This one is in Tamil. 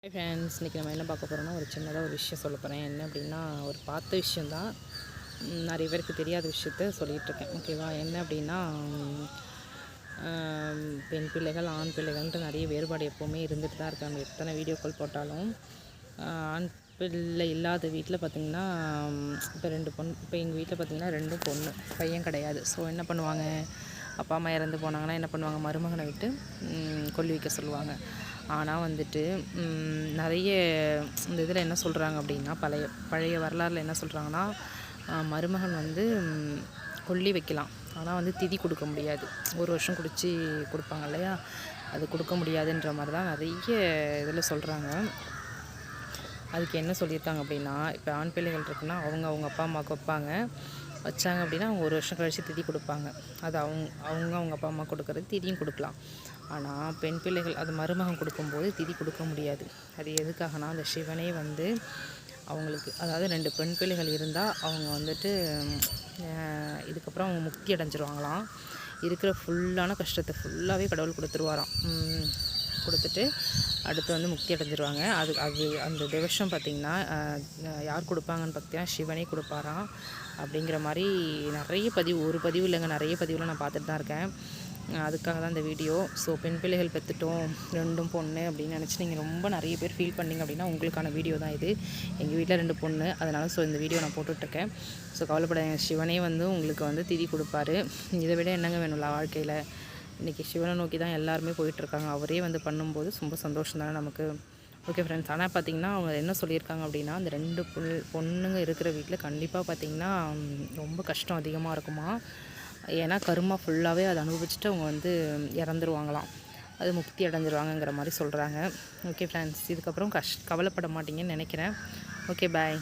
ஹாய் ஃப்ரெண்ட்ஸ், இன்றைக்கி நம்ம என்ன பார்க்க போகிறோம்னா ஒரு சின்னதாக ஒரு விஷயம் சொல்ல போகிறேன். என்ன அப்படின்னா, ஒரு பார்த்த விஷயந்தான். நிறைய பேருக்கு தெரியாத விஷயத்த சொல்லிகிட்ருக்கேன். ஓகேவா? என்ன அப்படின்னா, பெண் பிள்ளைகள் ஆண் பிள்ளைகள்ன்ட்டு நிறைய வேறுபாடு எப்போவுமே இருந்துட்டு தான் இருக்காங்க. எத்தனை வீடியோக்கள் போட்டாலும் ஆண் பிள்ளை இல்லாத வீட்டில் பார்த்திங்கன்னா, இப்போ எங்கள் வீட்டில் பார்த்திங்கன்னா 2 பொண்ணு, பையன் கிடையாது. ஸோ என்ன பண்ணுவாங்க, அப்பா அம்மா இறந்து போனாங்கன்னா என்ன பண்ணுவாங்க, மருமகனை விட்டு கொல்லி வைக்க சொல்லுவாங்க. ஆனால் வந்துட்டு நிறைய இந்த இதில் என்ன சொல்கிறாங்க அப்படின்னா, பழைய வரலாறில் என்ன சொல்கிறாங்கன்னா, மருமகன் வந்து கொல்லி வைக்கலாம், ஆனால் வந்து திதி கொடுக்க முடியாது. 1 வருஷம் குடித்து கொடுப்பாங்க இல்லையா, அது கொடுக்க முடியாதுன்ற மாதிரி தான் நிறைய இதில் சொல்கிறாங்க. அதுக்கு என்ன சொல்லியிருக்காங்க அப்படின்னா, இப்போ ஆண் பிள்ளைகள் இருக்குன்னா அவங்க அப்பா அம்மாவுக்கு வச்சாங்க அப்படின்னா அவங்க 1 வருஷம் கழித்து திதி கொடுப்பாங்க. அது அவங்க அப்பா அம்மா கொடுக்குறது திதியும் கொடுக்கலாம். ஆனால் பெண் பிள்ளைகள் அது மருமகன் கொடுக்கும்போது திதி கொடுக்க முடியாது. அது எதுக்காகனா, அந்த சிவனே வந்து அவங்களுக்கு, அதாவது 2 பெண் பிள்ளைகள் இருந்தால் அவங்க வந்துட்டு இதுக்கப்புறம் அவங்க முக்தி அடைஞ்சிருவாங்களாம். இருக்கிற ஃபுல்லான கஷ்டத்தை ஃபுல்லாகவே கடவுள் கொடுத்துருவாராம். கொடுத்துட்டு அடுத்து வந்து முக்தி அடைஞ்சிருவாங்க. அது அந்த திவசம் பார்த்திங்கன்னா யார் கொடுப்பாங்கன்னு பார்த்தீங்கன்னா சிவனே கொடுப்பாராம். அப்படிங்கிற மாதிரி நிறைய ஒரு பதிவு இல்லைங்க, நிறைய பதிவில் நான் பார்த்துட்டு தான் இருக்கேன். அதுக்காக தான் இந்த வீடியோ. ஸோ பெண் பிள்ளைகள் பெற்றுட்டோம், 2 பொண்ணு அப்படின்னு நினச்சி நீங்கள் ரொம்ப நிறைய பேர் ஃபீல் பண்ணிங்க அப்படின்னா உங்களுக்கான வீடியோ தான் இது. எங்கள் வீட்டில் 2 பொண்ணு, அதனால் இந்த வீடியோ நான் போட்டுட்ருக்கேன். ஸோ கவலைப்படாதீங்க, சிவனே வந்து உங்களுக்கு வந்து திதி கொடுப்பாரு. இதை விட என்னங்க வேணும்ல வாழ்க்கையில். இன்றைக்கி சிவனை நோக்கி தான் எல்லாருமே போயிட்டுருக்காங்க. அவரே வந்து பண்ணும்போது ரொம்ப சந்தோஷம் தானே நமக்கு. ஓகே ஃப்ரெண்ட்ஸ், ஆனால் பார்த்திங்கன்னா அவங்க என்ன சொல்லியிருக்காங்க அப்படின்னா, அந்த 2 பொண்ணுங்க இருக்கிற வீட்டில் கண்டிப்பாக பார்த்திங்கன்னா ரொம்ப கஷ்டம் அதிகமாக இருக்குமா. ஏன்னா கருமா ஃபுல்லாகவே அதை அனுபவிச்சுட்டு அவங்க வந்து இறந்துருவாங்களாம். அது முக்தி அடைஞ்சிருவாங்கங்கிற மாதிரி சொல்கிறாங்க. ஓகே ஃப்ரெண்ட்ஸ், இதுக்கப்புறம் கவலைப்பட மாட்டீங்கன்னு நினைக்கிறேன். ஓகே, பாய்.